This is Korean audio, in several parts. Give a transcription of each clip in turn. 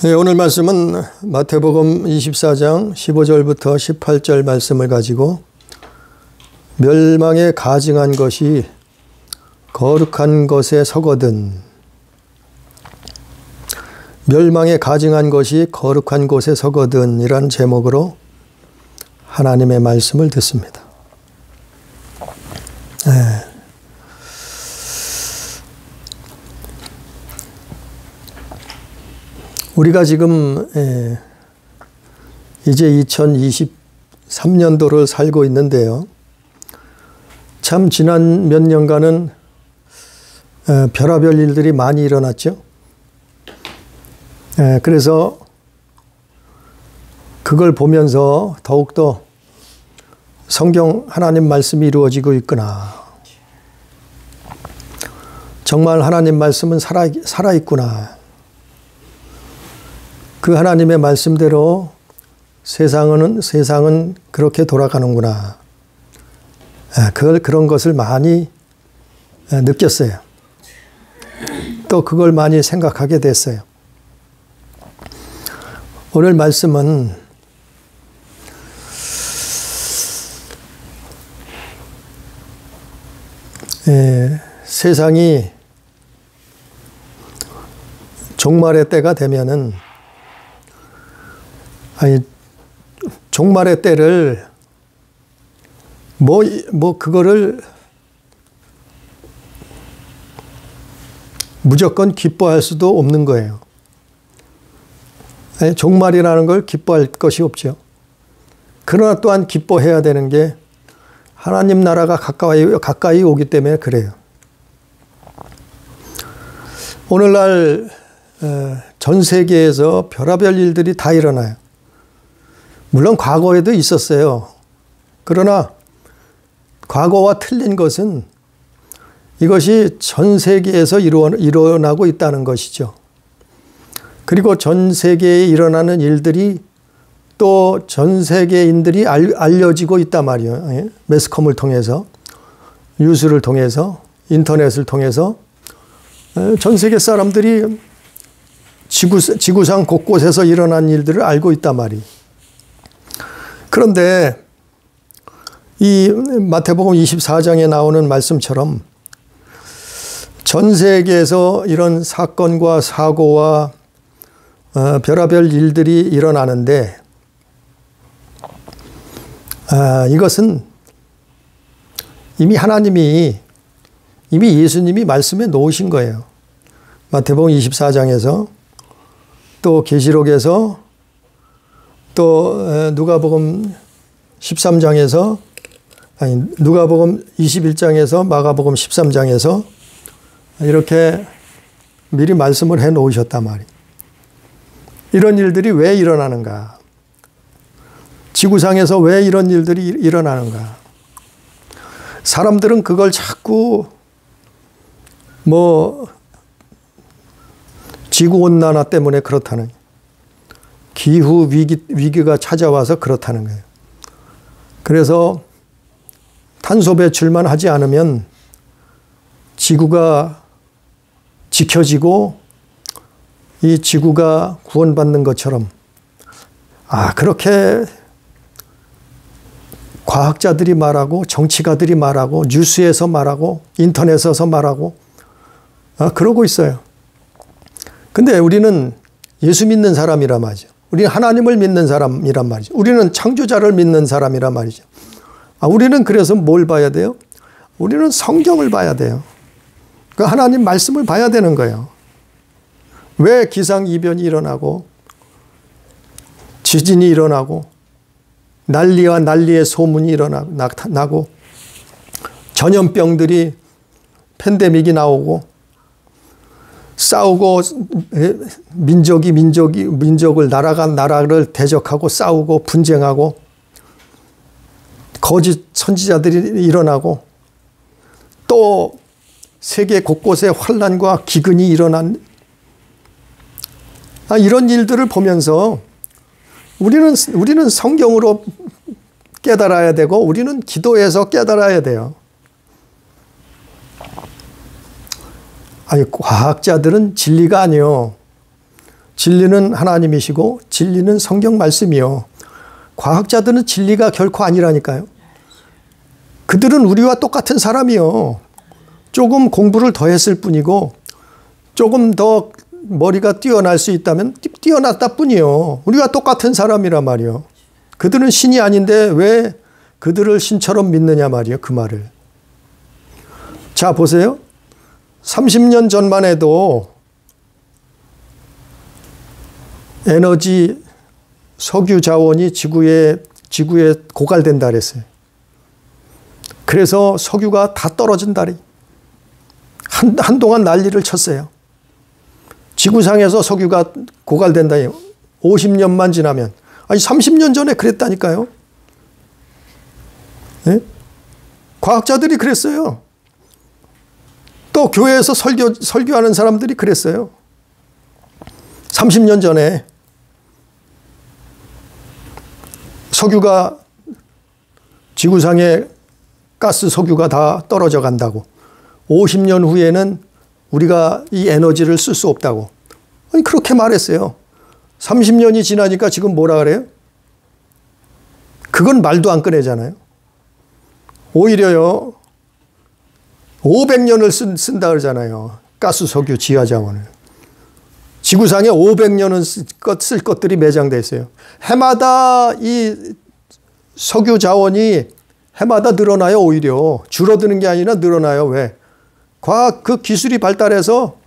네, 오늘 말씀은 마태복음 24장 15절부터 18절 말씀을 가지고 멸망에 가증한 것이 거룩한 것에 서거든, 멸망에 가증한 것이 거룩한 곳에 서거든 이라는 제목으로 하나님의 말씀을 듣습니다. 네. 우리가 지금 이제 2023년도를 살고 있는데요. 참 지난 몇 년간은 별의별 일들이 많이 일어났죠. 그래서 그걸 보면서 더욱더 성경 하나님 말씀이 이루어지고 있구나. 정말 하나님 말씀은 살아있구나. 그 하나님의 말씀대로 세상은 그렇게 돌아가는구나. 그런 것을 많이 느꼈어요. 또 그걸 많이 생각하게 됐어요. 오늘 말씀은 세상이 종말의 때가 되면은, 종말의 때를 그거를 무조건 기뻐할 수도 없는 거예요. 종말이라는 걸 기뻐할 것이 없죠. 그러나 또한 기뻐해야 되는 게 하나님 나라가 가까이 오기 때문에 그래요. 오늘날 전 세계에서 별의별 일들이 다 일어나요. 물론 과거에도 있었어요. 그러나 과거와 틀린 것은 이것이 전 세계에서 일어나고 있다는 것이죠. 그리고 전 세계에 일어나는 일들이 또 전 세계인들이 알려지고 있단 말이에요. 매스컴을 통해서, 뉴스를 통해서, 인터넷을 통해서 전 세계 사람들이 지구상 곳곳에서 일어난 일들을 알고 있단 말이에요. 그런데 이 마태복음 24장에 나오는 말씀처럼 전 세계에서 이런 사건과 사고와 별의별 일들이 일어나는데, 이것은 이미 예수님이 말씀해 놓으신 거예요. 마태복음 24장에서 또 계시록에서 또 누가복음 13장에서 누가복음 21장에서 마가복음 13장에서 이렇게 미리 말씀을 해 놓으셨단 말이에요. 이런 일들이 왜 일어나는가? 지구상에서 왜 이런 일들이 일어나는가? 사람들은 그걸 자꾸 지구온난화 때문에 그렇다는, 기후 위기가 찾아와서 그렇다는 거예요. 그래서 탄소 배출만 하지 않으면 지구가 지켜지고 이 지구가 구원받는 것처럼, 그렇게 과학자들이 말하고 정치가들이 말하고 뉴스에서 말하고 인터넷에서 말하고 그러고 있어요. 근데 우리는 예수 믿는 사람이란 말이죠. 우리는 하나님을 믿는 사람이란 말이죠. 우리는 창조자를 믿는 사람이란 말이죠. 우리는 그래서 뭘 봐야 돼요? 우리는 성경을 봐야 돼요. 그 하나님 말씀을 봐야 되는 거예요. 왜 기상이변이 일어나고 지진이 일어나고 난리와 난리의 소문이 나고 전염병들이 팬데믹이 나오고 싸우고 민족을 나라가 나라를 대적하고 싸우고 분쟁하고 거짓 선지자들이 일어나고 또 세계 곳곳에 환난과 기근이 일어난 이런 일들을 보면서 우리는 성경으로 깨달아야 되고 우리는 기도해서 깨달아야 돼요. 과학자들은 진리가 아니요. 진리는 하나님이시고 진리는 성경 말씀이요. 과학자들은 진리가 결코 아니라니까요. 그들은 우리와 똑같은 사람이요. 조금 공부를 더 했을 뿐이고 조금 더 머리가 뛰어날 수 있다면 뛰어났다 뿐이요. 우리와 똑같은 사람이란 말이요. 그들은 신이 아닌데 왜 그들을 신처럼 믿느냐 말이요. 그 말을. 자, 보세요. 30년 전만 해도 에너지 석유 자원이 지구에 고갈된다 그랬어요. 그래서 석유가 다 떨어진다. 한동안 난리를 쳤어요. 지구상에서 석유가 고갈된다. 50년만 지나면. 아니 30년 전에 그랬다니까요. 네? 과학자들이 그랬어요. 또 교회에서 설교하는 사람들이 그랬어요. 30년 전에 석유가 지구상에 가스 석유가 다 떨어져 간다고. 50년 후에는 우리가 이 에너지를 쓸 수 없다고. 아니, 그렇게 말했어요. 30년이 지나니까 지금 뭐라 그래요? 그건 말도 안 꺼내잖아요. 오히려요, 500년을 쓴다 그러잖아요. 가스 석유 지하 자원을. 지구상에 500년은 쓸 것들이 매장되어 있어요. 해마다 이 석유 자원이 해마다 늘어나요. 오히려 줄어드는 게 아니라 늘어나요. 왜? 과학 그 기술이 발달해서,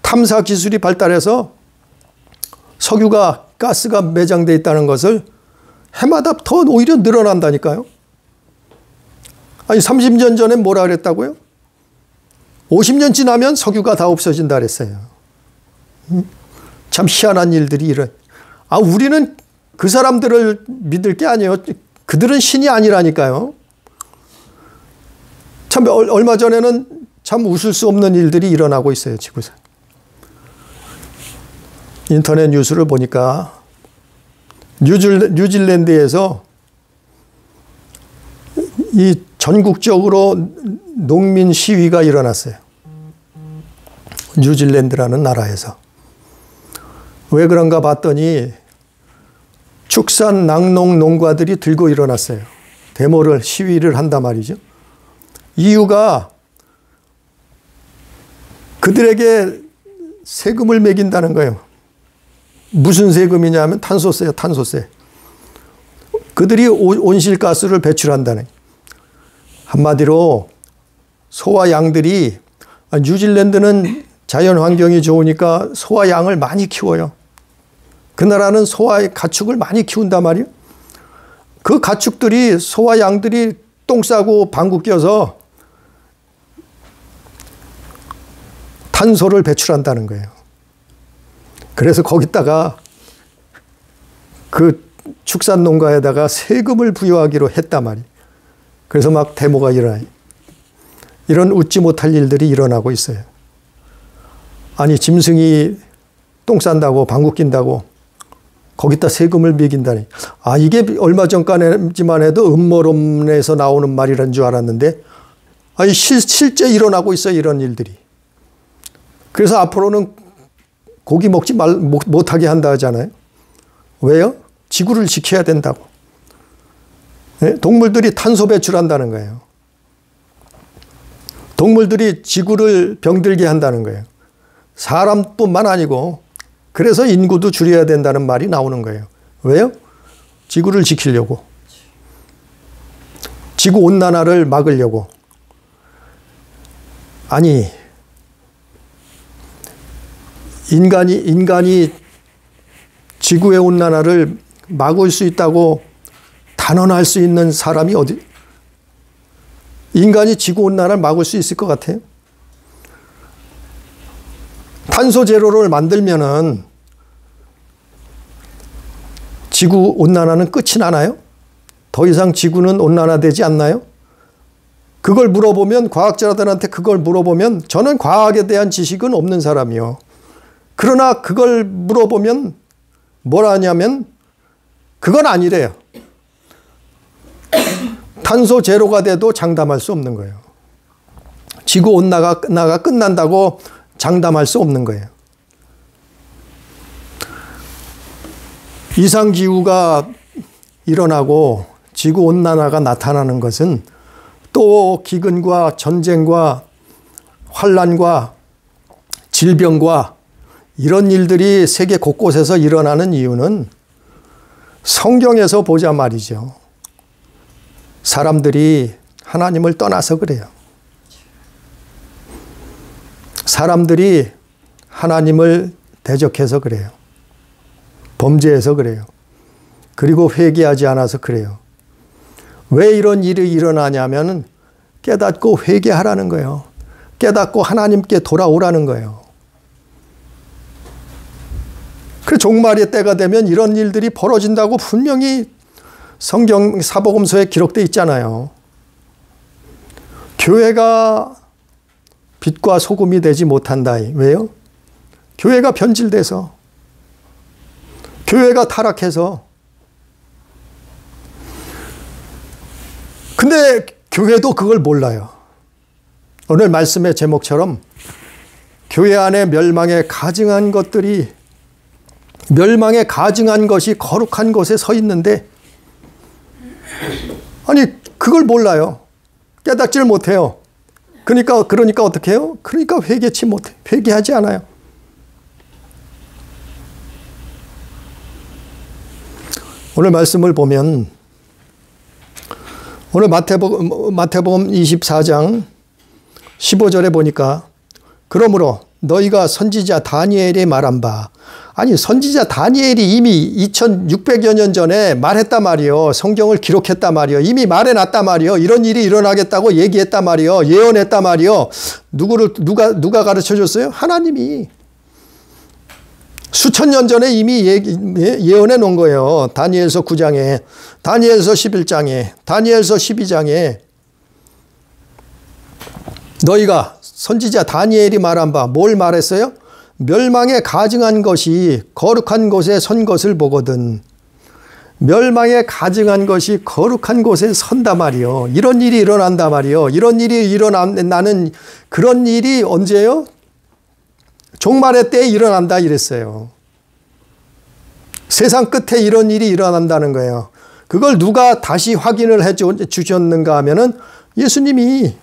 탐사 기술이 발달해서 석유가, 가스가 매장되어 있다는 것을 해마다 더 오히려 늘어난다니까요. 아니 30년 전에 뭐라 그랬다고요? 50년 지나면 석유가 다 없어진다 그랬어요. 참 희한한 일들이 이런. 우리는 그 사람들을 믿을 게 아니에요. 그들은 신이 아니라니까요. 참 얼마 전에는 참 웃을 수 없는 일들이 일어나고 있어요. 지구상. 인터넷 뉴스를 보니까 뉴질랜드에서 이 전국적으로 농민 시위가 일어났어요. 뉴질랜드라는 나라에서. 왜 그런가 봤더니 축산 낙농 농가들이 들고 일어났어요. 데모를, 시위를 한단 말이죠. 이유가 그들에게 세금을 매긴다는 거예요. 무슨 세금이냐면 탄소세요, 탄소세. 그들이 온실가스를 배출한다는. 한마디로 소와 양들이, 뉴질랜드는 자연 환경이 좋으니까 소와 양을 많이 키워요. 그 나라는 소와 가축을 많이 키운단 말이에요. 그 가축들이, 소와 양들이 똥 싸고 방구 껴서 탄소를 배출한다는 거예요. 그래서 거기다가 그 축산 농가에다가 세금을 부여하기로 했단 말이에요. 그래서 막 데모가 일어나요. 이런 웃지 못할 일들이 일어나고 있어요. 아니, 짐승이 똥 싼다고, 방구 낀다고 거기다 세금을 매긴다니. 이게 얼마 전까지만 해도 음모론에서 나오는 말이란 줄 알았는데, 실제 일어나고 있어요. 이런 일들이. 그래서 앞으로는 고기 먹지 못하게 한다 하잖아요. 왜요? 지구를 지켜야 된다고. 네? 동물들이 탄소 배출한다는 거예요. 동물들이 지구를 병들게 한다는 거예요. 사람뿐만 아니고, 그래서 인구도 줄여야 된다는 말이 나오는 거예요. 왜요? 지구를 지키려고. 지구온난화를 막으려고. 아니, 인간이 지구의 온난화를 막을 수 있다고 단언할 수 있는 사람이 어디? 인간이 지구온난화를 막을 수 있을 것 같아요? 탄소 제로를 만들면은 지구 온난화는 끝이 나나요? 더 이상 지구는 온난화되지 않나요? 그걸 물어보면, 과학자들한테 그걸 물어보면, 저는 과학에 대한 지식은 없는 사람이요. 그러나 그걸 물어보면 뭐라 하냐면 그건 아니래요. 탄소 제로가 돼도 장담할 수 없는 거예요. 지구 온난화가 끝난다고 장담할 수 없는 거예요. 이상기후가 일어나고 지구온난화가 나타나는 것은 또 기근과 전쟁과 환란과 질병과 이런 일들이 세계 곳곳에서 일어나는 이유는 성경에서 보자 말이죠. 사람들이 하나님을 떠나서 그래요. 사람들이 하나님을 대적해서 그래요. 범죄해서 그래요. 그리고 회개하지 않아서 그래요. 왜 이런 일이 일어나냐면 깨닫고 회개하라는 거예요. 깨닫고 하나님께 돌아오라는 거예요. 그 종말의 때가 되면 이런 일들이 벌어진다고 분명히 성경 사복음서에 기록되어 있잖아요. 교회가 빛과 소금이 되지 못한다. 왜요? 교회가 변질돼서, 교회가 타락해서. 근데 교회도 그걸 몰라요. 오늘 말씀의 제목처럼 교회 안에 멸망에 가증한 것들이, 멸망에 가증한 것이 거룩한 곳에 서 있는데, 아니 그걸 몰라요. 깨닫지를 못해요. 그러니까 어떻게 해요? 그러니까 회개치 못해. 회개하지 않아요. 오늘 말씀을 보면 오늘 마태복음 24장 15절에 보니까 그러므로 너희가 선지자 다니엘이 말한 바, 아니 선지자 다니엘이 이미 2600여 년 전에 말했단 말이요. 성경을 기록했단 말이요. 이미 말해놨단 말이요. 이런 일이 일어나겠다고 얘기했단 말이요. 예언했단 말이요. 누가 가르쳐줬어요? 하나님이. 수천 년 전에 이미 예언해 놓은 거예요. 다니엘서 9장에, 다니엘서 11장에, 다니엘서 12장에. 너희가 선지자 다니엘이 말한 바, 뭘 말했어요? 멸망에 가증한 것이 거룩한 곳에 선 것을 보거든. 멸망에 가증한 것이 거룩한 곳에 선다 말이요. 이런 일이 일어난다 말이요. 이런 일이 일어나는 그런 일이 언제요? 종말의 때에 일어난다 이랬어요. 세상 끝에 이런 일이 일어난다는 거예요. 그걸 누가 다시 확인을 해 주셨는가 하면은 예수님이,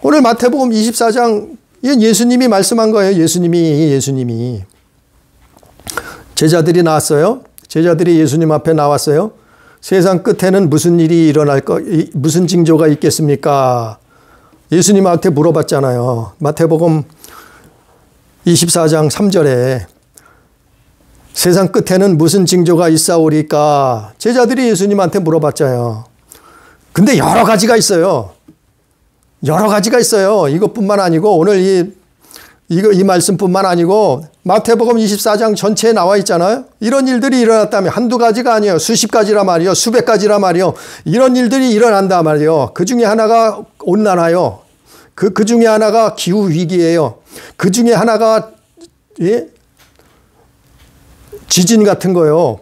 오늘 마태복음 24장 예수님이 말씀한 거예요. 예수님이. 제자들이 나왔어요. 제자들이 예수님 앞에 나왔어요. 세상 끝에는 무슨 일이 무슨 징조가 있겠습니까? 예수님한테 물어봤잖아요. 마태복음 24장 3절에 세상 끝에는 무슨 징조가 있사오리까? 제자들이 예수님한테 물어봤잖아요. 근데 여러 가지가 있어요. 여러 가지가 있어요. 이것뿐만 아니고 오늘 이 말씀뿐만 아니고 마태복음 24장 전체에 나와 있잖아요. 이런 일들이 일어났다면 한두 가지가 아니에요. 수십 가지라 말이요. 수백 가지라 말이요. 이런 일들이 일어난다 말이요. 그 중에 하나가 온난화요. 그 중에 하나가 기후 위기예요. 그 중에 하나가 지진 같은 거요.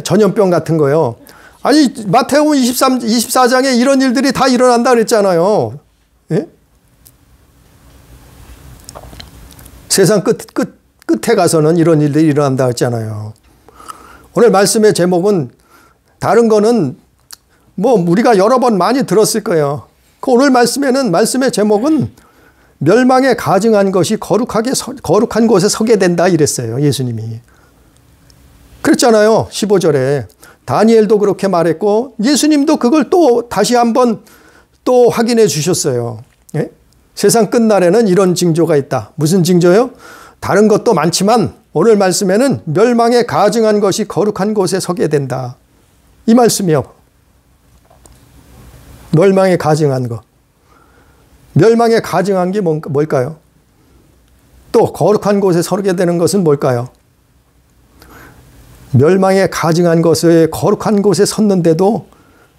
전염병 같은 거요. 아니 마태복음 24장에 이런 일들이 다 일어난다 그랬잖아요. 예? 세상 끝에 가서는 이런 일들이 일어난다 했잖아요. 오늘 말씀의 제목은, 다른 거는 뭐 우리가 여러 번 많이 들었을 거예요. 그 오늘 말씀의 제목은 멸망에 가증한 것이 거룩한 곳에 서게 된다 이랬어요. 예수님이. 그랬잖아요. 15절에. 다니엘도 그렇게 말했고 예수님도 그걸 또 다시 한번 또 확인해 주셨어요. 예? 세상 끝날에는 이런 징조가 있다. 무슨 징조요? 다른 것도 많지만 오늘 말씀에는 멸망에 가증한 것이 거룩한 곳에 서게 된다. 이 말씀이요. 멸망에 가증한 것. 멸망에 가증한 게 뭘까요? 또 거룩한 곳에 서게 되는 것은 뭘까요? 멸망에 가증한 것에 거룩한 곳에 섰는데도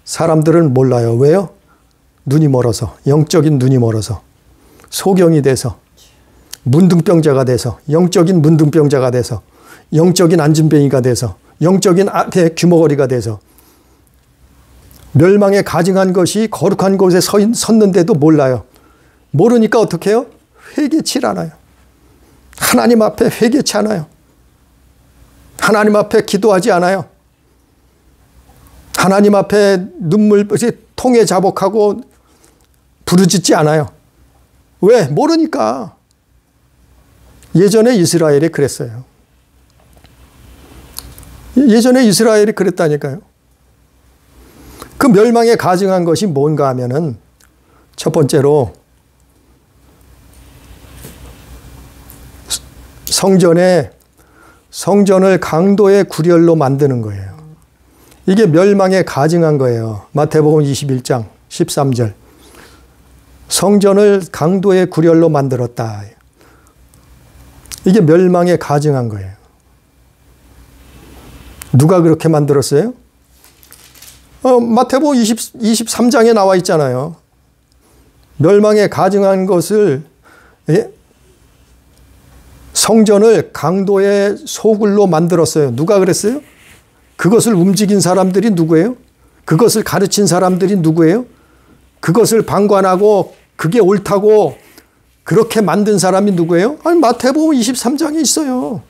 사람들은 몰라요. 왜요? 눈이 멀어서, 영적인 눈이 멀어서, 소경이 돼서, 문둥병자가 돼서, 영적인 문둥병자가 돼서, 영적인 안진뱅이가 돼서, 영적인 귀머거리가 돼서, 멸망에 가증한 것이 거룩한 곳에 섰는데도 몰라요. 모르니까 어떻게 해요? 회개치 않아요. 하나님 앞에 회개치 않아요. 하나님 앞에 기도하지 않아요. 하나님 앞에 눈물 통에 자복하고 부르짖지 않아요. 왜? 모르니까. 예전에 이스라엘이 그랬어요. 예전에 이스라엘이 그랬다니까요. 그 멸망에 가증한 것이 뭔가 하면은 첫 번째로 성전을 강도의 구렬로 만드는 거예요. 이게 멸망에 가증한 거예요. 마태복음 21장 13절. 성전을 강도의 구렬로 만들었다. 이게 멸망에 가증한 거예요. 누가 그렇게 만들었어요? 마태복음 23장에 나와 있잖아요. 멸망에 가증한 것을, 성전을 강도의 소굴로 만들었어요. 누가 그랬어요? 그것을 움직인 사람들이 누구예요? 그것을 가르친 사람들이 누구예요? 그것을 방관하고 그게 옳다고 그렇게 만든 사람이 누구예요? 아니, 마태복음 23장에 있어요.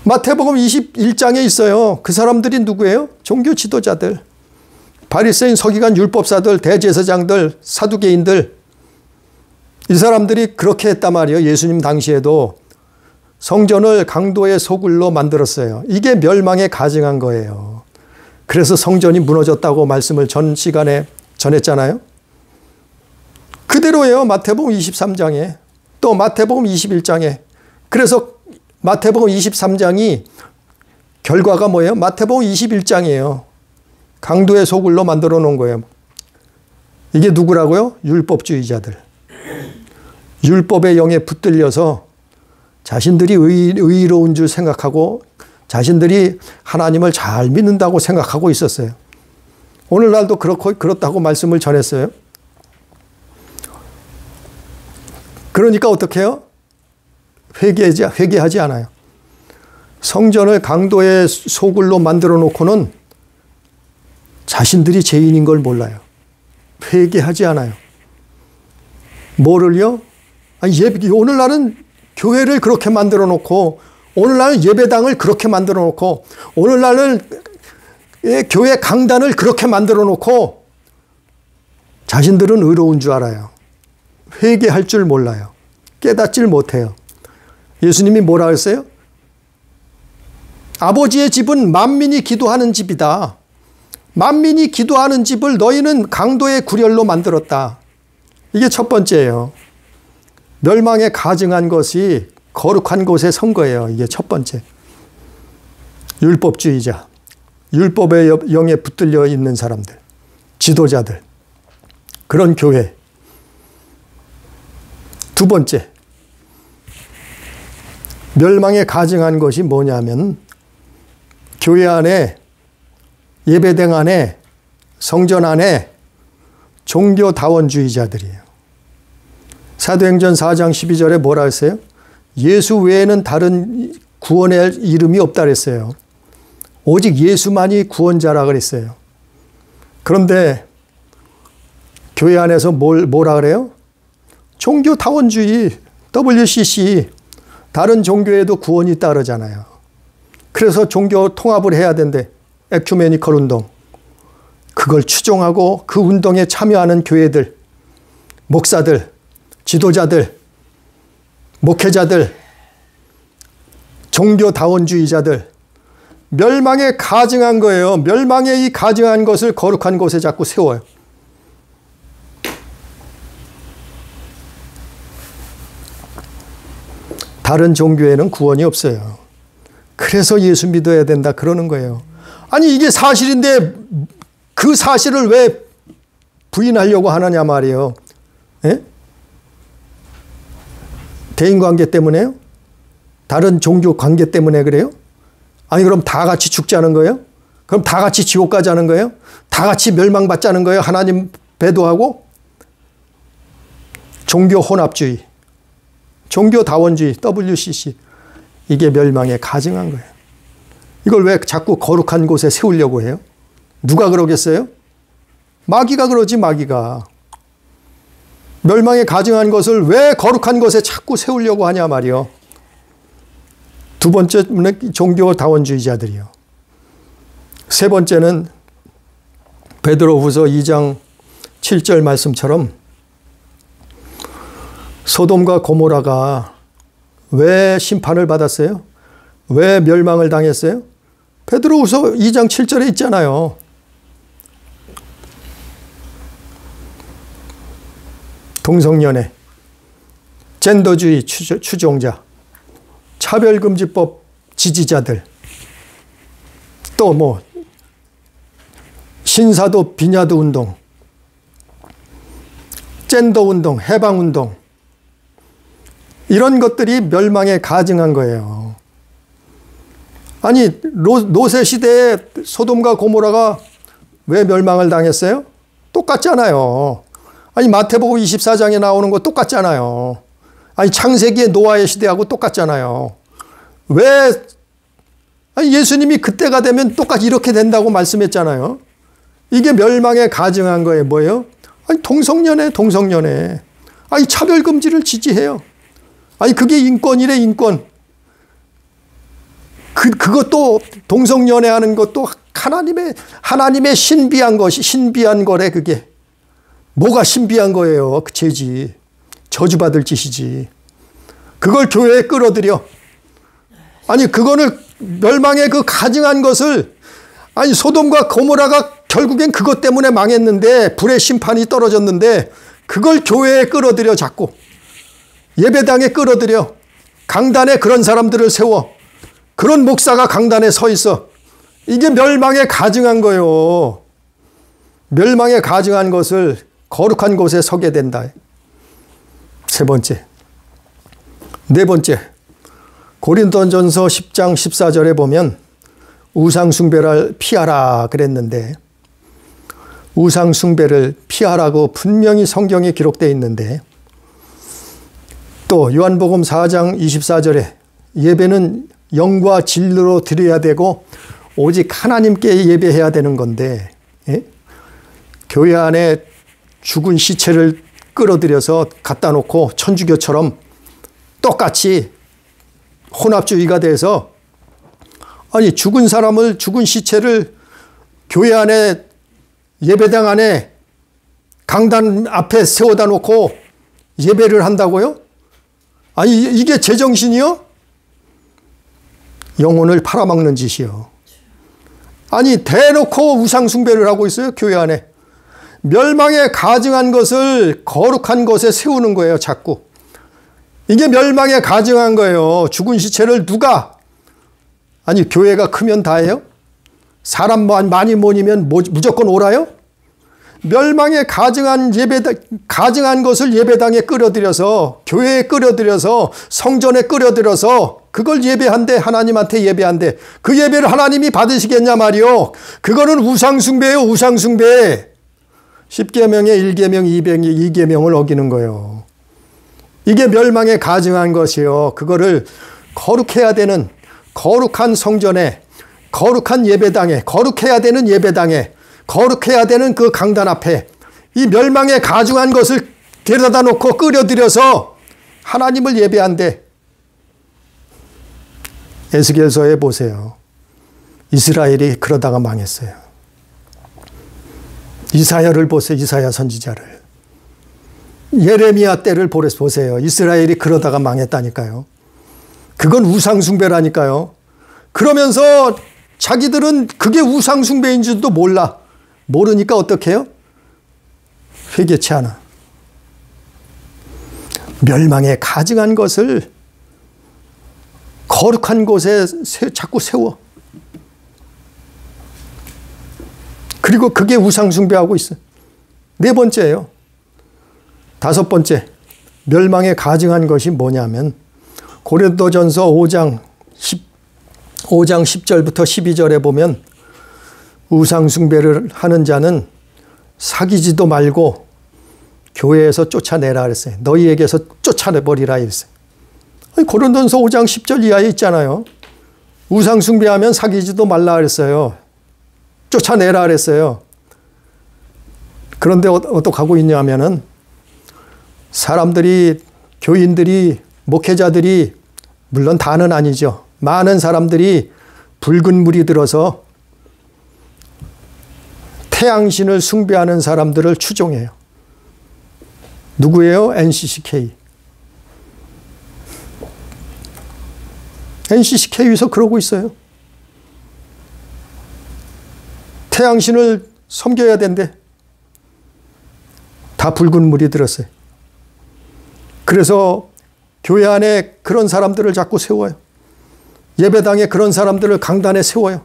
마태복음 21장에 있어요. 그 사람들이 누구예요? 종교 지도자들, 바리새인, 서기관, 율법사들, 대제사장들, 사두개인들. 이 사람들이 그렇게 했단 말이에요. 예수님 당시에도 성전을 강도의 소굴로 만들었어요. 이게 멸망에 가증한 거예요. 그래서 성전이 무너졌다고 말씀을 전 시간에 전했잖아요. 그대로예요. 마태복음 23장에. 또 마태복음 21장에. 그래서 마태복음 23장이 결과가 뭐예요? 마태복음 21장이에요. 강도의 소굴로 만들어 놓은 거예요. 이게 누구라고요? 율법주의자들. 율법의 영에 붙들려서 자신들이 의로운 줄 생각하고 자신들이 하나님을 잘 믿는다고 생각하고 있었어요. 오늘날도 그렇다고 말씀을 전했어요. 그러니까 어떻게 해요? 회개하지 않아요. 성전을 강도의 소굴로 만들어 놓고는 자신들이 죄인인 걸 몰라요. 회개하지 않아요. 뭐를요? 오늘날은 교회를 그렇게 만들어 놓고, 오늘날은 예배당을 그렇게 만들어 놓고, 오늘날은 교회 강단을 그렇게 만들어 놓고 자신들은 의로운 줄 알아요. 회개할 줄 몰라요. 깨닫질 못해요. 예수님이 뭐라 했어요? 아버지의 집은 만민이 기도하는 집이다. 만민이 기도하는 집을 너희는 강도의 구렬로 만들었다. 이게 첫 번째예요. 멸망에 가증한 것이 거룩한 곳에 선 거예요. 이게 첫 번째. 율법주의자, 율법의 영에 붙들려 있는 사람들, 지도자들, 그런 교회. 두 번째, 멸망에 가증한 것이 뭐냐면 교회 안에, 예배당 안에, 성전 안에 종교다원주의자들이에요. 사도행전 4장 12절에 뭐라 했어요? 예수 외에는 다른 구원의 이름이 없다 그랬어요. 오직 예수만이 구원자라 그랬어요. 그런데 교회 안에서 뭐라 그래요? 종교다원주의, WCC, 다른 종교에도 구원이 있다 그러잖아요. 그래서 종교 통합을 해야 된대. 에큐메니컬 운동. 그걸 추종하고 그 운동에 참여하는 교회들, 목사들, 지도자들, 목회자들, 종교다원주의자들, 멸망에 가증한 거예요. 멸망에 이 가증한 것을 거룩한 곳에 자꾸 세워요. 다른 종교에는 구원이 없어요. 그래서 예수 믿어야 된다 그러는 거예요. 아니, 이게 사실인데 그 사실을 왜 부인하려고 하느냐 말이에요. 예? 대인관계 때문에요? 다른 종교 관계 때문에 그래요? 아니, 그럼 다 같이 죽자는 거예요? 그럼 다 같이 지옥 가자는 거예요? 다 같이 멸망받자는 거예요? 하나님 배도하고? 종교 혼합주의, 종교다원주의, WCC. 이게 멸망에 가증한 거예요. 이걸 왜 자꾸 거룩한 곳에 세우려고 해요? 누가 그러겠어요? 마귀가 그러지, 마귀가. 멸망에 가증한 것을 왜 거룩한 곳에 자꾸 세우려고 하냐 말이요. 두 번째는 종교다원주의자들이요. 세 번째는 베드로후서 2장 7절 말씀처럼 소돔과 고모라가 왜 심판을 받았어요? 왜 멸망을 당했어요? 베드로후서 2장 7절에 있잖아요. 동성연애, 젠더주의 추종자, 차별금지법 지지자들, 또 뭐 신사도 비냐드 운동, 젠더 운동, 해방 운동, 이런 것들이 멸망에 가증한 거예요. 아니 노세 시대에 소돔과 고모라가 왜 멸망을 당했어요? 똑같잖아요. 아니 마태복음 24장에 나오는 거 똑같잖아요. 아니 창세기의 노아의 시대하고 똑같잖아요. 왜 아니 예수님이 그때가 되면 똑같이 이렇게 된다고 말씀했잖아요. 이게 멸망에 가증한 거예요. 뭐예요? 아니 동성연애. 아니 차별금지를 지지해요. 아니 그게 인권이래, 인권. 그것도 동성연애하는 것도 하나님의 신비한 것이 신비한 거래. 그게 뭐가 신비한 거예요? 그 죄지, 저주받을 짓이지. 그걸 교회에 끌어들여. 아니 그거를 멸망에 그 가증한 것을, 아니 소돔과 고모라가 결국엔 그것 때문에 망했는데, 불의 심판이 떨어졌는데, 그걸 교회에 끌어들여 자꾸. 예배당에 끌어들여. 강단에 그런 사람들을 세워. 그런 목사가 강단에 서 있어. 이게 멸망에 가증한 거예요. 멸망에 가증한 것을 거룩한 곳에 서게 된다. 세 번째. 네 번째. 고린도전서 10장 14절에 보면 우상숭배를 피하라 그랬는데, 우상숭배를 피하라고 분명히 성경에 기록되어 있는데, 또 요한복음 4장 24절에 예배는 영과 진리로 드려야 되고 오직 하나님께 예배해야 되는 건데, 예? 교회 안에 죽은 시체를 끌어들여서 갖다 놓고 천주교처럼 똑같이 혼합주의가 돼서, 아니 죽은 시체를 교회 안에 예배당 안에 강단 앞에 세워다 놓고 예배를 한다고요? 아니 이게 제정신이요? 영혼을 팔아먹는 짓이요. 아니 대놓고 우상숭배를 하고 있어요. 교회 안에. 멸망에 가증한 것을 거룩한 곳에 세우는 거예요. 자꾸. 이게 멸망에 가증한 거예요. 죽은 시체를 누가, 아니 교회가 크면 다예요? 사람 많이 모이면 무조건 오라요? 멸망에 가증한 것을 예배당에 끌어들여서, 교회에 끌어들여서, 성전에 끌어들여서 그걸 예배한대. 하나님한테 예배한대. 그 예배를 하나님이 받으시겠냐 말이요. 그거는 우상숭배예요. 우상숭배. 10계명의 1계명, 2계명을 어기는 거예요. 이게 멸망에 가증한 것이요. 그거를 거룩해야 되는 거룩한 성전에, 거룩한 예배당에, 거룩해야 되는 예배당에, 거룩해야 되는 그 강단 앞에 이 멸망에 가증한 것을 데려다 놓고 끌어들여서 하나님을 예배한대. 에스겔서에 보세요. 이스라엘이 그러다가 망했어요. 이사야를 보세요. 이사야 선지자를. 예레미야 때를 보세요. 이스라엘이 그러다가 망했다니까요. 그건 우상숭배라니까요. 그러면서 자기들은 그게 우상숭배인 줄도 몰라. 모르니까 어떻게 해요? 회개치 않아. 멸망에 가증한 것을 거룩한 곳에 자꾸 세워. 그리고 그게 우상숭배하고 있어. 네 번째예요. 다섯 번째, 멸망에 가증한 것이 뭐냐면 고린도전서 5장 10절부터 12절에 보면 우상숭배를 하는 자는 사귀지도 말고 교회에서 쫓아내라 그랬어요. 너희에게서 쫓아내버리라 그랬어요. 고린도전서 5장 10절 이하에 있잖아요. 우상숭배하면 사귀지도 말라 그랬어요. 쫓아내라 그랬어요. 그런데 어떻게 하고 있냐면은 사람들이, 교인들이, 목회자들이, 물론 다는 아니죠. 많은 사람들이 붉은 물이 들어서 태양신을 숭배하는 사람들을 추종해요. 누구예요? NCCK. NCCK에서 그러고 있어요. 태양신을 섬겨야 된대. 다 붉은 물이 들었어요. 그래서 교회 안에 그런 사람들을 자꾸 세워요. 예배당에 그런 사람들을 강단에 세워요.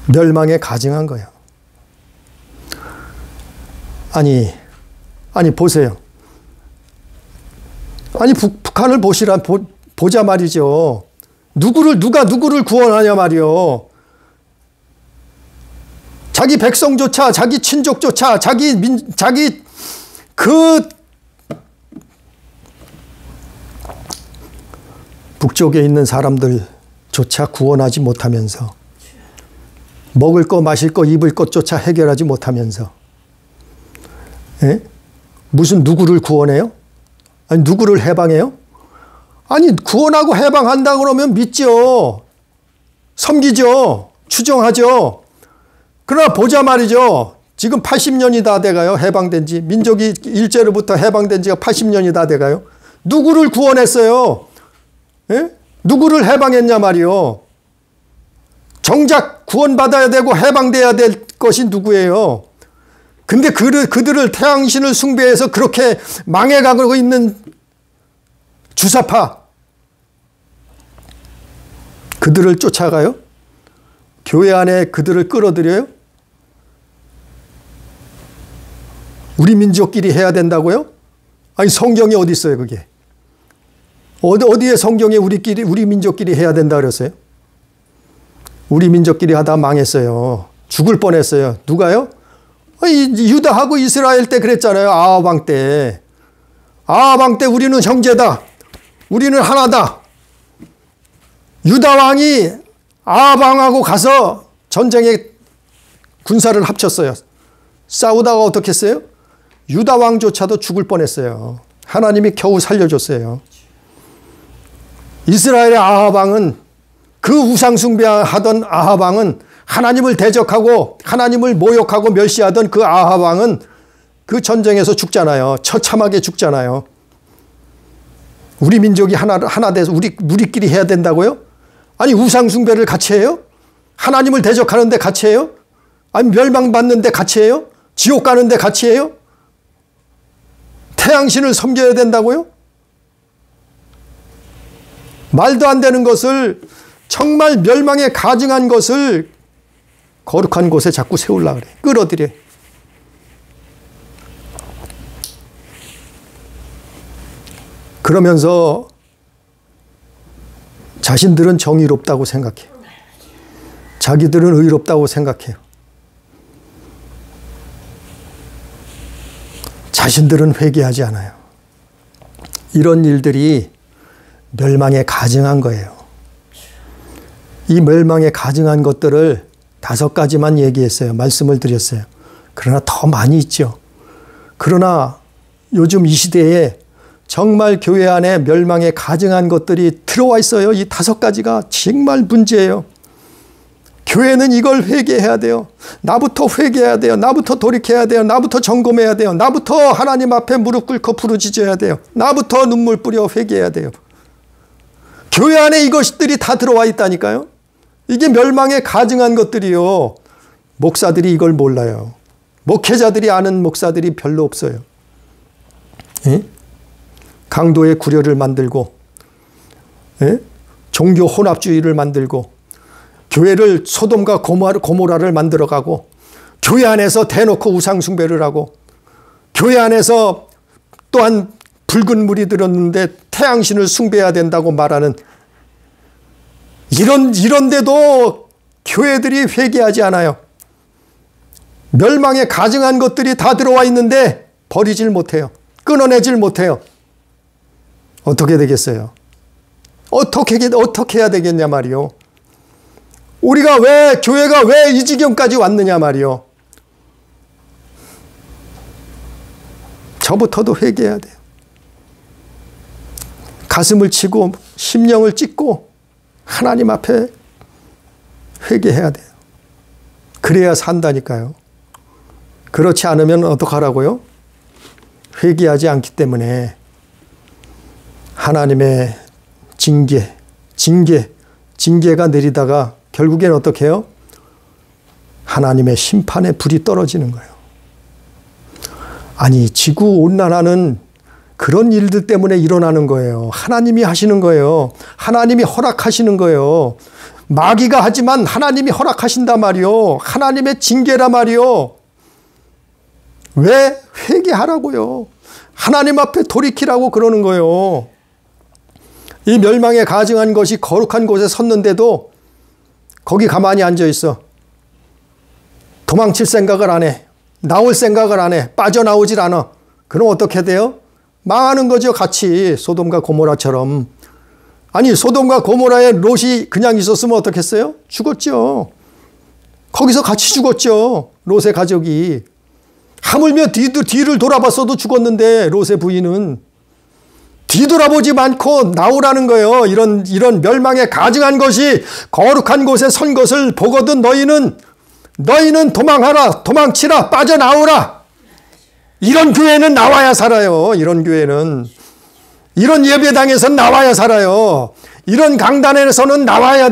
멸망에 가증한 거예요. 아니 보세요. 아니 북한을 보자 말이죠. 누가 누구를 구원하냐 말이요. 자기 백성조차, 자기 친족조차, 자기 북쪽에 있는 사람들조차 구원하지 못하면서, 먹을 거, 마실 거, 입을 것조차 해결하지 못하면서, 예? 무슨 누구를 구원해요? 아니 누구를 해방해요? 아니 구원하고 해방한다 그러면 믿죠. 섬기죠. 추정하죠. 그러나 보자 말이죠. 지금 80년이 다 돼가요. 해방된 지. 민족이 일제로부터 해방된 지가 80년이 다 돼가요. 누구를 구원했어요? 예? 누구를 해방했냐 말이요. 정작 구원받아야 되고 해방돼야 될 것이 누구예요? 근데 그들을 태양신을 숭배해서 그렇게 망해가고 있는 주사파, 그들을 쫓아가요? 교회 안에 그들을 끌어들여요? 우리 민족끼리 해야 된다고요? 아니 성경에 어디 있어요 그게? 어디에 성경에 우리 민족끼리 해야 된다 그랬어요? 우리 민족끼리 하다 망했어요. 죽을 뻔했어요. 누가요? 유다하고 이스라엘 때 그랬잖아요. 아합 왕 때. 아합 왕 때 우리는 형제다. 우리는 하나다. 유다 왕이 아합 왕하고 가서 전쟁에 군사를 합쳤어요. 싸우다가 어떻게 했어요? 유다 왕조차도 죽을 뻔했어요. 하나님이 겨우 살려줬어요. 이스라엘의 아합 왕은, 그 우상 숭배하던 아합 왕은, 하나님을 대적하고 하나님을 모욕하고 멸시하던 그 아합 왕은 그 전쟁에서 죽잖아요. 처참하게 죽잖아요. 우리 민족이 하나 돼서 우리끼리 해야 된다고요? 아니 우상 숭배를 같이 해요? 하나님을 대적하는데 같이 해요? 아니 멸망받는데 같이 해요? 지옥 가는데 같이 해요? 태양신을 섬겨야 된다고요? 말도 안 되는 것을, 정말 멸망에 가증한 것을 거룩한 곳에 자꾸 세우려고 그래. 끌어들여. 그러면서 자신들은 정의롭다고 생각해요. 자기들은 의롭다고 생각해요. 자신들은 회개하지 않아요. 이런 일들이 멸망에 가증한 거예요. 이 멸망에 가증한 것들을 5가지만 얘기했어요. 말씀을 드렸어요. 그러나 더 많이 있죠. 그러나 요즘 이 시대에 정말 교회 안에 멸망에 가증한 것들이 들어와 있어요. 이 5가지가 정말 문제예요. 교회는 이걸 회개해야 돼요. 나부터 회개해야 돼요. 나부터 돌이켜야 돼요. 나부터 점검해야 돼요. 나부터 하나님 앞에 무릎 꿇고 부르짖어야 돼요. 나부터 눈물 뿌려 회개해야 돼요. 교회 안에 이것들이 다 들어와 있다니까요. 이게 멸망에 가증한 것들이요. 목사들이 이걸 몰라요. 목회자들이 아는 목사들이 별로 없어요. 예? 강도의 구려를 만들고, 예? 종교 혼합주의를 만들고, 교회를 소돔과 고모라를 만들어가고, 교회 안에서 대놓고 우상숭배를 하고, 교회 안에서 또한 붉은 물이 들었는데 태양신을 숭배해야 된다고 말하는, 이런데도 교회들이 회개하지 않아요. 멸망에 가증한 것들이 다 들어와 있는데 버리질 못해요. 끊어내질 못해요. 어떻게 되겠어요? 어떻게 해야 되겠냐 말이요. 교회가 왜 이 지경까지 왔느냐 말이요. 저부터도 회개해야 돼요. 가슴을 치고 심령을 찢고 하나님 앞에 회개해야 돼요. 그래야 산다니까요. 그렇지 않으면 어떡하라고요? 회개하지 않기 때문에 하나님의 징계가 내리다가 결국엔 어떻게 해요? 하나님의 심판의 불이 떨어지는 거예요. 아니, 지구온난화는 그런 일들 때문에 일어나는 거예요. 하나님이 하시는 거예요. 하나님이 허락하시는 거예요. 마귀가 하지만 하나님이 허락하신단 말이요. 하나님의 징계란 말이요. 왜? 회개하라고요. 하나님 앞에 돌이키라고 그러는 거예요. 이 멸망에 가증한 것이 거룩한 곳에 섰는데도 거기 가만히 앉아 있어. 도망칠 생각을 안 해. 나올 생각을 안 해. 빠져나오질 않아. 그럼 어떻게 돼요? 망하는 거죠. 같이 소돔과 고모라처럼. 아니, 소돔과 고모라에 롯이 그냥 있었으면 어떻겠어요? 죽었죠. 거기서 같이 죽었죠. 롯의 가족이. 하물며 뒤를 돌아봤어도 죽었는데 롯의 부인은 뒤돌아보지 않고 나오라는 거예요. 이런 멸망에 가증한 것이 거룩한 곳에 선 것을 보거든 너희는 도망하라, 도망치라, 빠져나오라. 이런 교회는 나와야 살아요. 이런 교회는. 이런 예배당에서는 나와야 살아요. 이런 강단에서는 나와야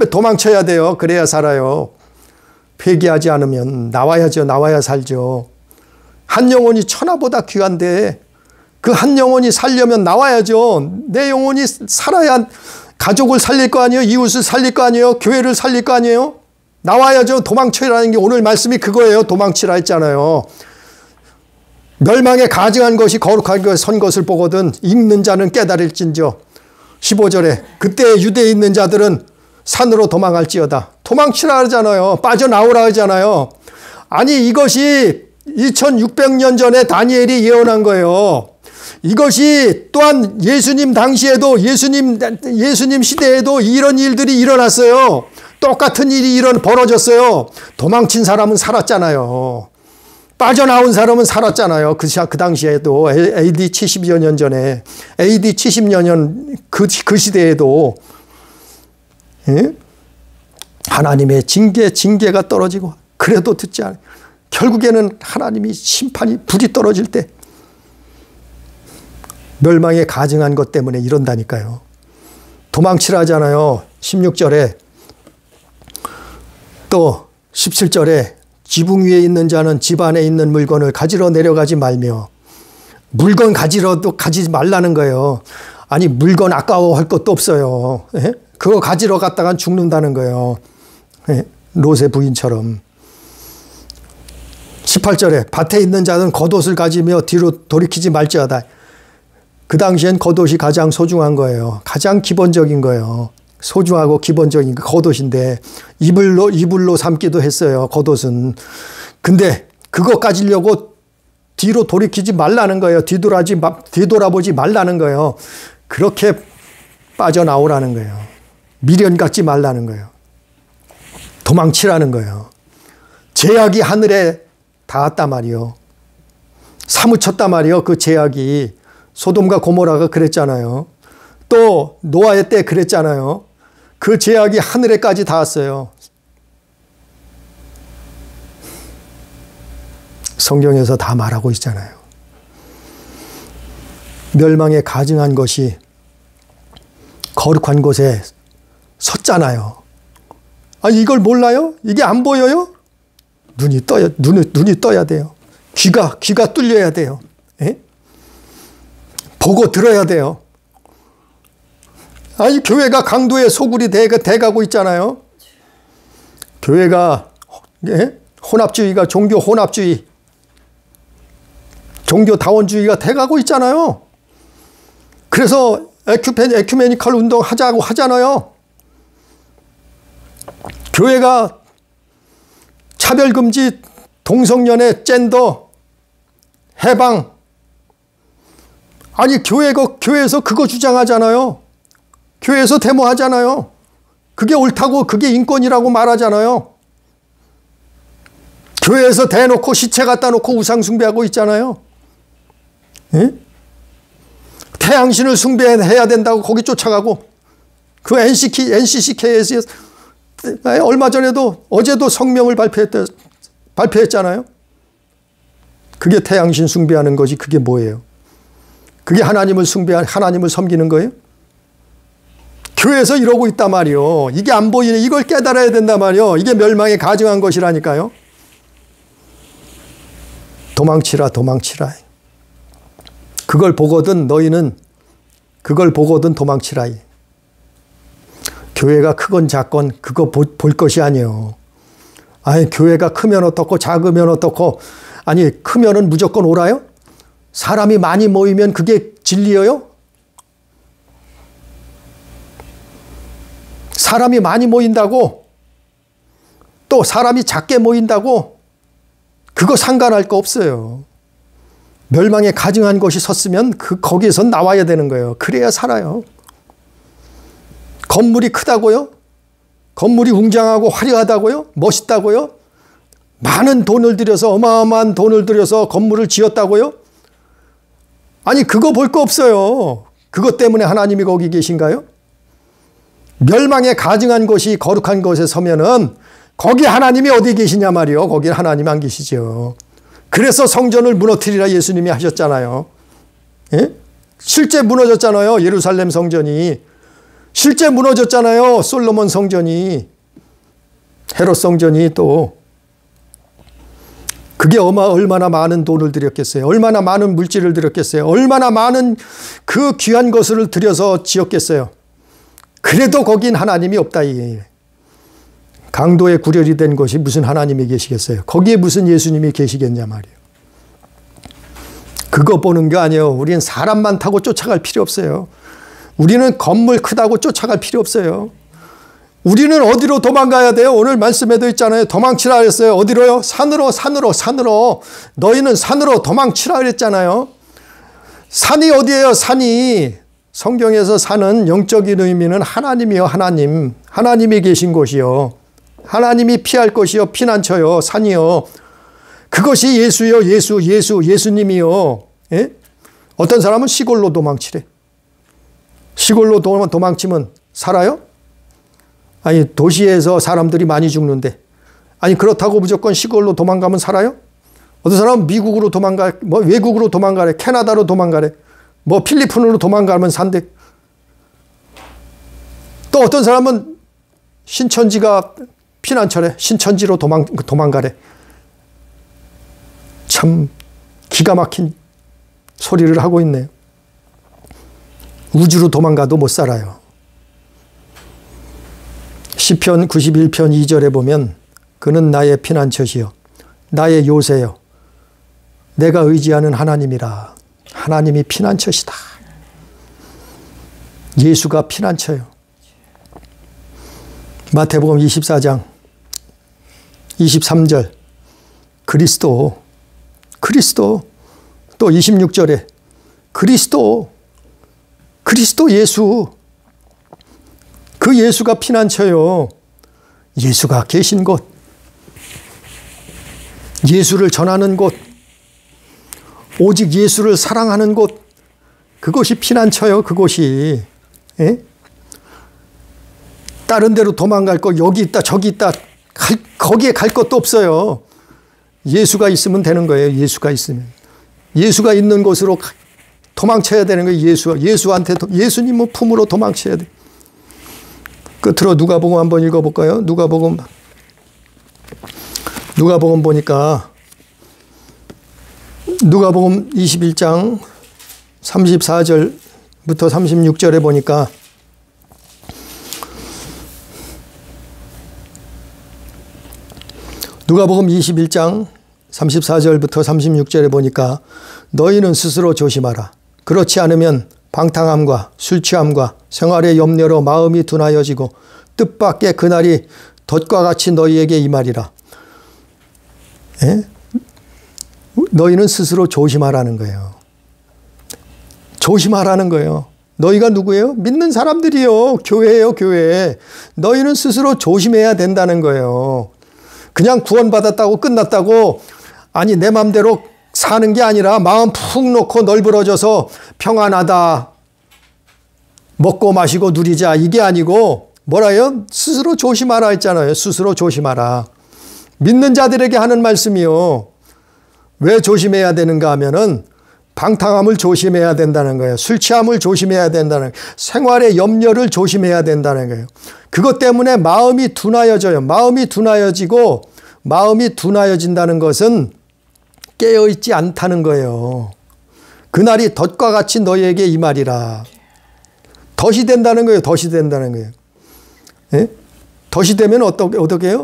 도망쳐야 돼요. 그래야 살아요. 회개하지 않으면 나와야죠. 나와야 살죠. 한 영혼이 천하보다 귀한데 그 한 영혼이 살려면 나와야죠. 내 영혼이 살아야 가족을 살릴 거 아니에요. 이웃을 살릴 거 아니에요. 교회를 살릴 거 아니에요. 나와야죠. 도망치라는 게 오늘 말씀이 그거예요. 도망치라 했잖아요. 멸망에 가증한 것이 거룩하게 선 것을 보거든 읽는 자는 깨달을진저. 15절에 그때 유대에 있는 자들은 산으로 도망할지어다. 도망치라 하잖아요. 빠져나오라 하잖아요. 아니, 이것이 2600년 전에 다니엘이 예언한 거예요. 이것이 또한 예수님 당시에도 예수님 시대에도 이런 일들이 일어났어요. 똑같은 일이 벌어졌어요. 도망친 사람은 살았잖아요. 빠져나온 사람은 살았잖아요. 그 당시에도 AD 70여 년 전에 AD 70여 년 그 시대에도 예? 하나님의 징계가 떨어지고 그래도 듣지 않아요. 결국에는 하나님이 심판이 불이 떨어질 때 멸망에 가증한 것 때문에 이런다니까요. 도망치라 하잖아요. 16절에 또 17절에 지붕 위에 있는 자는 집 안에 있는 물건을 가지러 내려가지 말며. 물건 가지러도 가지 말라는 거예요. 아니, 물건 아까워할 것도 없어요. 예? 그거 가지러 갔다간 죽는다는 거예요. 예? 롯의 부인처럼. 18절에 밭에 있는 자는 겉옷을 가지며 뒤로 돌이키지 말지어다. 그 당시엔 겉옷이 가장 소중한 거예요. 가장 기본적인 거예요. 소중하고 기본적인 겉옷인데 이불로 삼기도 했어요. 겉옷은. 근데 그거 가지려고 뒤로 돌이키지 말라는 거예요. 뒤돌아보지 말라는 거예요. 그렇게 빠져나오라는 거예요. 미련 갖지 말라는 거예요. 도망치라는 거예요. 제약이 하늘에 닿았단 말이요. 사무쳤단 말이요. 그 제약이. 소돔과 고모라가 그랬잖아요. 또 노아의 때 그랬잖아요. 그 제약이 하늘에까지 닿았어요. 성경에서 다 말하고 있잖아요. 멸망에 가증한 것이 거룩한 곳에 섰잖아요. 아니, 이걸 몰라요? 이게 안 보여요? 눈이 떠야 돼요. 귀가 뚫려야 돼요. 에? 보고 들어야 돼요. 아니, 교회가 강도의 소굴이 돼가고 있잖아요. 교회가 혼합주의가 종교 혼합주의, 종교 다원주의가 돼가고 있잖아요. 그래서 에큐메니컬 운동 하자고 하잖아요. 교회가 차별금지, 동성연애, 젠더, 해방. 아니, 교회에서 그거 주장하잖아요. 교회에서 데모하잖아요. 그게 옳다고, 그게 인권이라고 말하잖아요. 교회에서 대놓고 시체 갖다 놓고 우상 숭배하고 있잖아요. 예? 태양신을 숭배해야 된다고 거기 쫓아가고, 그 NCCK에서 얼마 전에도, 어제도 성명을 발표했잖아요. 그게 태양신 숭배하는 거지. 그게 뭐예요? 그게 하나님을 하나님을 섬기는 거예요? 교회에서 이러고 있단 말이요. 이게 안 보이네. 이걸 깨달아야 된단 말이요. 이게 멸망에 가증한 것이라니까요. 도망치라, 도망치라. 그걸 보거든 너희는, 그걸 보거든 도망치라. 교회가 크건 작건 그거 볼 것이 아니에요. 아니, 교회가 크면 어떻고 작으면 어떻고, 아니, 크면은 무조건 옳아요? 사람이 많이 모이면 그게 진리예요? 사람이 많이 모인다고, 또 사람이 작게 모인다고, 그거 상관할 거 없어요. 멸망에 가증한 것이 섰으면 거기에서 나와야 되는 거예요. 그래야 살아요. 건물이 크다고요? 건물이 웅장하고 화려하다고요? 멋있다고요? 많은 돈을 들여서, 어마어마한 돈을 들여서 건물을 지었다고요? 아니, 그거 볼 거 없어요. 그것 때문에 하나님이 거기 계신가요? 멸망에 가증한 것이 거룩한 곳에 서면은 거기 하나님이 어디 계시냐 말이요. 거기 하나님 안 계시죠. 그래서 성전을 무너뜨리라 예수님이 하셨잖아요. 예? 실제 무너졌잖아요. 예루살렘 성전이. 실제 무너졌잖아요. 솔로몬 성전이. 헤롯 성전이 또. 그게 얼마나 많은 돈을 들였겠어요. 얼마나 많은 물질을 들였겠어요. 얼마나 많은 그 귀한 것을 들여서 지었겠어요. 그래도 거긴 하나님이 없다. 강도의 구렬이 된 것이 무슨 하나님이 계시겠어요. 거기에 무슨 예수님이 계시겠냐 말이에요. 그거 보는 게 아니에요. 우리는 사람 많다고 쫓아갈 필요 없어요. 우리는 건물 크다고 쫓아갈 필요 없어요. 우리는 어디로 도망가야 돼요? 오늘 말씀에도 있잖아요. 도망치라 그랬어요. 어디로요? 산으로, 산으로, 산으로. 너희는 산으로 도망치라 그랬잖아요. 산이 어디예요? 산이. 성경에서 산은 영적인 의미는 하나님이요. 하나님. 하나님이 계신 곳이요. 하나님이 피할 것이요. 피난처요. 산이요. 그것이 예수요. 예수님이요. 예? 어떤 사람은 시골로 도망치래. 시골로 도망치면 살아요? 아니, 도시에서 사람들이 많이 죽는데, 아니, 그렇다고 무조건 시골로 도망가면 살아요? 어떤 사람은 미국으로 외국으로 도망가래. 캐나다로 도망가래. 필리핀으로 도망가면 산대. 또 어떤 사람은 신천지가 피난처래. 신천지로 도망가래. 참 기가 막힌 소리를 하고 있네요. 우주로 도망가도 못 살아요. 시편 91편 2절에 보면 그는 나의 피난처시요 나의 요새요 내가 의지하는 하나님이라. 하나님이 피난처시다. 예수가 피난처요. 마태복음 24장 23절 그리스도 또 26절에 그리스도 예수, 그 예수가 피난처요. 예수가 계신 곳, 예수를 전하는 곳, 오직 예수를 사랑하는 곳, 그것이 피난처요. 그곳이. 예? 다른 데로 도망갈 거 여기 있다 저기 있다 거기에 갈 것도 없어요. 예수가 있으면 되는 거예요. 예수가 있으면. 예수가 있는 곳으로 도망쳐야 되는 거예요. 예수한테 예수님 품으로 도망쳐야 돼. 끝으로 누가복음 한번 읽어볼까요? 누가복음 보니까 누가복음 21장 34절부터 36절에 보니까 누가복음 21장 34절부터 36절에 보니까 너희는 스스로 조심하라. 그렇지 않으면 방탕함과 술취함과 생활의 염려로 마음이 둔하여지고 뜻밖의 그날이 덫과 같이 너희에게 임하리라. 예? 너희는 스스로 조심하라는 거예요. 조심하라는 거예요. 너희가 누구예요? 믿는 사람들이요. 교회예요, 교회. 너희는 스스로 조심해야 된다는 거예요. 그냥 구원받았다고 끝났다고, 아니 내 맘대로 사는 게 아니라 마음 푹 놓고 널브러져서 평안하다, 먹고 마시고 누리자 이게 아니고 뭐라요? 스스로 조심하라 했잖아요. 스스로 조심하라. 믿는 자들에게 하는 말씀이요. 왜 조심해야 되는가 하면은 방탕함을 조심해야 된다는 거예요. 술 취함을 조심해야 된다는 거예요. 생활의 염려를 조심해야 된다는 거예요. 그것 때문에 마음이 둔하여져요. 마음이 둔하여지고 마음이 둔하여진다는 것은 깨어있지 않다는 거예요. 그날이 덫과 같이 너희에게 이 말이라. 덫이 된다는 거예요. 덫이 된다는 거예요. 예? 덫이 되면 어떻게 해요?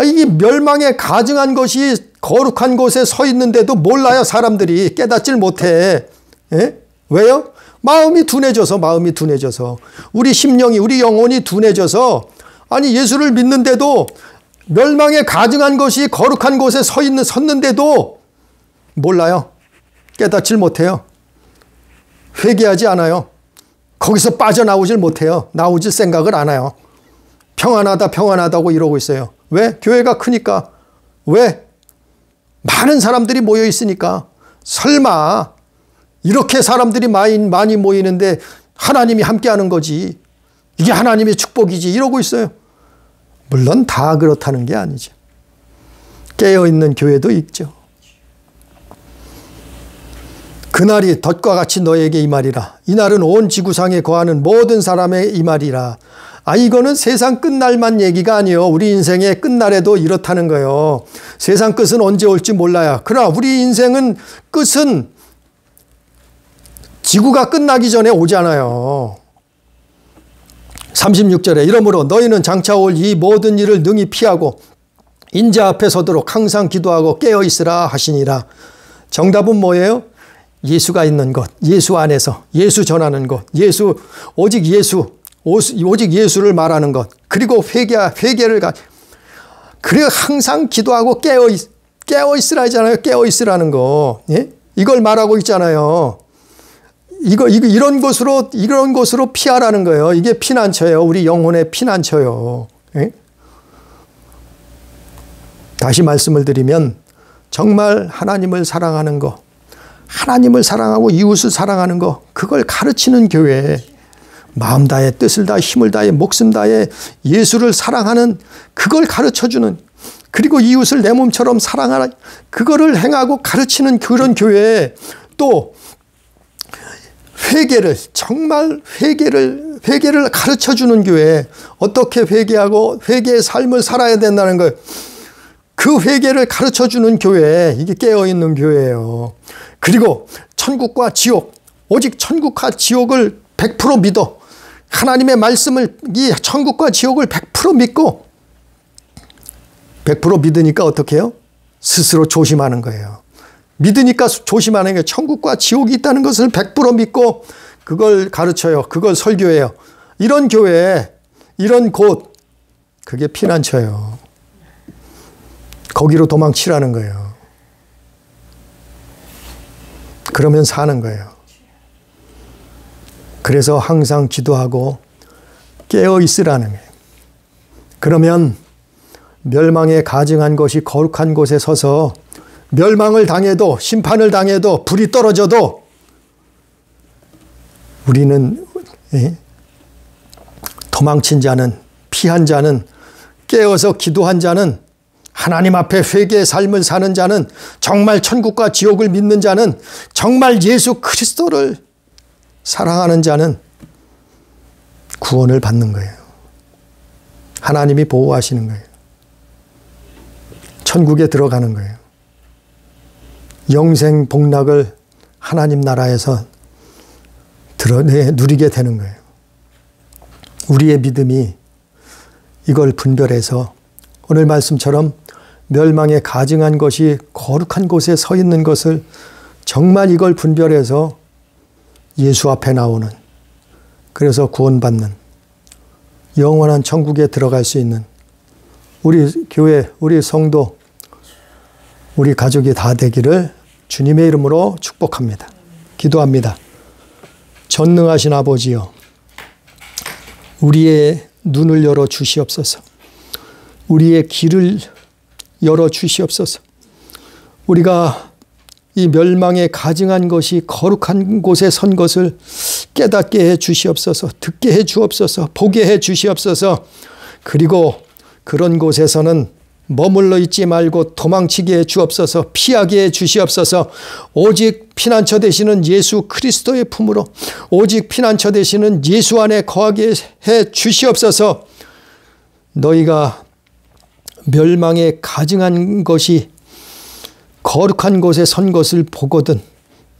이게 멸망에 가증한 것이 거룩한 곳에 서 있는데도 몰라요. 사람들이 깨닫질 못해. 예? 왜요? 마음이 둔해져서 우리 심령이 우리 영혼이 둔해져서 아니 예수를 믿는데도 멸망에 가증한 것이 거룩한 곳에 섰는데도 몰라요. 깨닫질 못해요. 회개하지 않아요. 거기서 빠져나오질 못해요. 나오질 생각을 안 해요. 평안하다고 이러고 있어요. 왜? 교회가 크니까. 왜? 많은 사람들이 모여 있으니까. 설마 이렇게 사람들이 많이 모이는데 하나님이 함께하는 거지. 이게 하나님의 축복이지. 이러고 있어요. 물론 다 그렇다는 게 아니죠. 깨어있는 교회도 있죠. 그날이 덫과 같이 너에게 이 말이라. 이날은 온 지구상에 거하는 모든 사람의 이 말이라. 이거는 세상 끝날만 얘기가 아니에요. 우리 인생의 끝날에도 이렇다는 거예요. 세상 끝은 언제 올지 몰라요. 그러나 우리 인생은 끝은 지구가 끝나기 전에 오잖아요. 36절에 이러므로 너희는 장차 올 이 모든 일을 능히 피하고 인자 앞에 서도록 항상 기도하고 깨어있으라 하시니라. 정답은 뭐예요? 예수가 있는 것, 예수 안에서 예수 전하는 것, 오직 예수를 말하는 것, 그리고 회개를 그리고 항상 기도하고 깨어있으라 하잖아요. 깨어있으라는 거. 예? 이걸 말하고 있잖아요. 이런 것으로 피하라는 거예요. 이게 피난처예요. 우리 영혼의 피난처요. 예? 다시 말씀을 드리면 정말 하나님을 사랑하는 거, 하나님을 사랑하고 이웃을 사랑하는 거, 그걸 가르치는 교회. 마음 다해 뜻을 다해 힘을 다해 목숨 다해 예수를 사랑하는 그걸 가르쳐주는, 그리고 이웃을 내 몸처럼 사랑하라, 그거를 행하고 가르치는 그런 교회. 또 회개를 가르쳐주는 교회. 어떻게 회개하고 회개의 삶을 살아야 된다는 걸, 그 회개를 가르쳐주는 교회. 이게 깨어있는 교회예요. 그리고 천국과 지옥, 오직 천국과 지옥을 100% 믿어. 하나님의 말씀을, 이 천국과 지옥을 100% 믿고, 100% 믿으니까 어떻게 해요? 스스로 조심하는 거예요. 믿으니까 조심하는 게, 천국과 지옥이 있다는 것을 100% 믿고 그걸 가르쳐요. 그걸 설교해요. 이런 교회, 이런 곳, 그게 피난처예요. 거기로 도망치라는 거예요. 그러면 사는 거예요. 그래서 항상 기도하고 깨어있으라는 거예요. 그러면 멸망에 가증한 것이 거룩한 곳에 서서 멸망을 당해도, 심판을 당해도, 불이 떨어져도 우리는 도망친 자는, 피한 자는, 깨어서 기도한 자는, 하나님 앞에 회개의 삶을 사는 자는, 정말 천국과 지옥을 믿는 자는, 정말 예수 그리스도를 사랑하는 자는 구원을 받는 거예요. 하나님이 보호하시는 거예요. 천국에 들어가는 거예요. 영생 복락을 하나님 나라에서 누리게 되는 거예요. 우리의 믿음이 이걸 분별해서 오늘 말씀처럼 멸망에 가증한 것이 거룩한 곳에 서 있는 것을 정말 이걸 분별해서 예수 앞에 나오는, 그래서 구원받는, 영원한 천국에 들어갈 수 있는 우리 교회, 우리 성도, 우리 가족이 다 되기를 주님의 이름으로 축복합니다. 기도합니다. 전능하신 아버지여, 우리의 눈을 열어 주시옵소서. 우리의 길을 열어 주시옵소서. 우리가 이 멸망에 가증한 것이 거룩한 곳에 선 것을 깨닫게 해 주시옵소서. 듣게 해 주옵소서. 보게 해 주시옵소서. 그리고 그런 곳에서는 머물러 있지 말고 도망치게 해 주옵소서. 피하게 해 주시옵소서. 오직 피난처 되시는 예수 그리스도의 품으로, 오직 피난처 되시는 예수 안에 거하게 해 주시옵소서. 너희가 멸망에 가증한 것이 거룩한 곳에 선 것을 보거든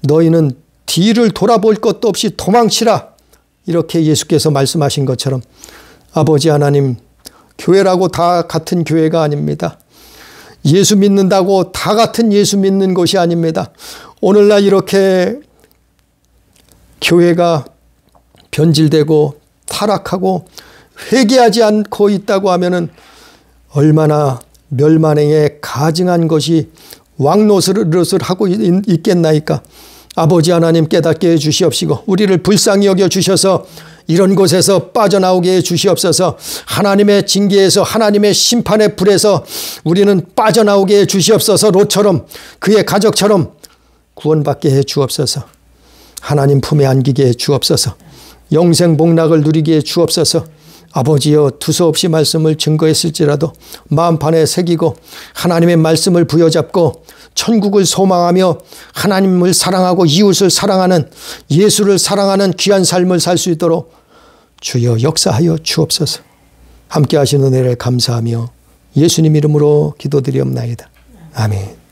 너희는 뒤를 돌아볼 것도 없이 도망치라. 이렇게 예수께서 말씀하신 것처럼 아버지 하나님, 교회라고 다 같은 교회가 아닙니다. 예수 믿는다고 다 같은 예수 믿는 것이 아닙니다. 오늘날 이렇게 교회가 변질되고 타락하고 회개하지 않고 있다고 하면은 얼마나 멸망에 가증한 것이 왕노릇을 하고 있겠나이까. 아버지 하나님 깨닫게 해 주시옵시고 우리를 불쌍히 여겨 주셔서 이런 곳에서 빠져나오게 해 주시옵소서. 하나님의 징계에서, 하나님의 심판의 불에서 우리는 빠져나오게 해 주시옵소서. 롯처럼, 그의 가족처럼 구원받게 해 주옵소서. 하나님 품에 안기게 해 주옵소서. 영생 복락을 누리게 해 주옵소서. 아버지여, 두서없이 말씀을 증거했을지라도 마음판에 새기고 하나님의 말씀을 부여잡고 천국을 소망하며 하나님을 사랑하고 이웃을 사랑하는, 예수를 사랑하는 귀한 삶을 살 수 있도록 주여 역사하여 주옵소서. 함께 하신 은혜를 감사하며 예수님 이름으로 기도드리옵나이다. 아멘.